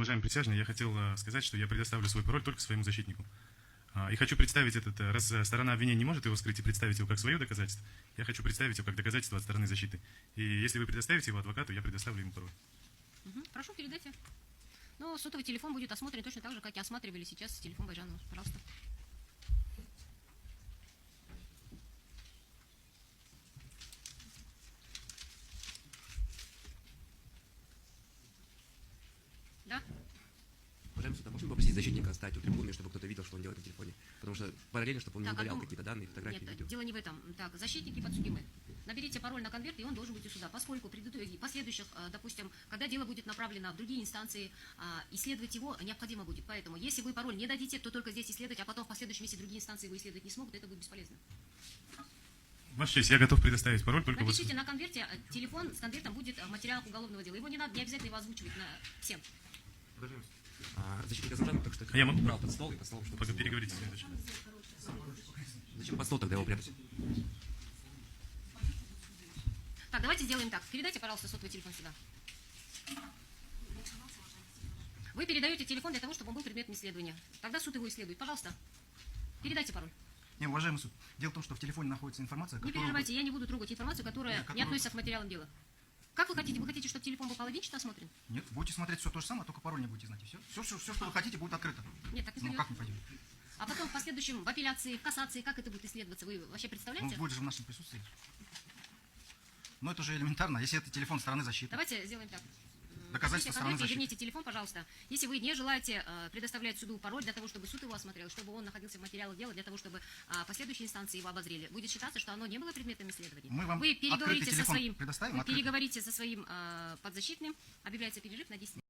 уважаемый присяжный, я хотел сказать, что я предоставлю свой пароль только своему защитнику. И хочу представить этот, раз сторона обвинения не может его скрыть и представить его как свое доказательство, я хочу представить его как доказательство от стороны защиты. И если вы предоставите его адвокату, я предоставлю ему пароль. Прошу, передайте. Ну, сотовый телефон будет осмотрен точно так же, как и осматривали сейчас телефон Байжанова. Пожалуйста. Да? Уважаемый суд, а можно попросить защитника оставить у трибуны, чтобы кто-то видел, что он делает на телефоне? Потому что параллельно, чтобы он не удалял какие-то данные, фотографии, Нет, видео. дело не в этом. Так, защитники и подсудимые. Наберите пароль на конверт, и он должен быть у суда. Поскольку последующих, допустим, когда дело будет направлено в другие инстанции, исследовать его необходимо будет. Поэтому, если вы пароль не дадите, то только здесь исследовать, а потом в последующем, если другие инстанции его исследовать не смогут, это будет бесполезно. Ваша честь, я готов предоставить пароль только вот... Напишите на конверте, телефон с конвертом будет в материалах уголовного дела. Его не надо, не обязательно его озвучивать всем. Защитник Азамжанов только что я могу брал под стол и под столом, чтобы... Пока переговорите с ним. Зачем под стол тогда его прятать? Так, давайте сделаем так. Передайте, пожалуйста, сотовый телефон сюда. Вы передаете телефон для того, чтобы он был предметом исследования. Тогда суд его исследует. Пожалуйста, передайте пароль. Не, уважаемый суд, дело в том, что в телефоне находится информация, Не переживайте, я не буду трогать информацию, которая не относится к материалам дела. Как вы хотите? Вы хотите, чтобы телефон был половинчато осмотрен? Нет, будете смотреть все то же самое, только пароль не будете знать, и все. Все, что вы хотите, будет открыто. Нет, так не Ну, пойдет. как не пойдет? А потом в последующем, в апелляции, в кассации, как это будет исследоваться? Вы вообще Ну, представляете? будет же в нашем присутствии. Но это уже элементарно, если это телефон стороны защиты. Давайте сделаем так. Доказательство Возьмите стороны конверт и защиты. верните телефон, пожалуйста. Если вы не желаете предоставлять суду пароль для того, чтобы суд его осмотрел, чтобы он находился в материалах дела, для того, чтобы последующие инстанции его обозрели, будет считаться, что оно не было предметом исследования. Мы вам Вы переговорите открытый со телефон своим, предоставим, вы открытый. переговорите со своим подзащитным, объявляется перерыв на 10 минут.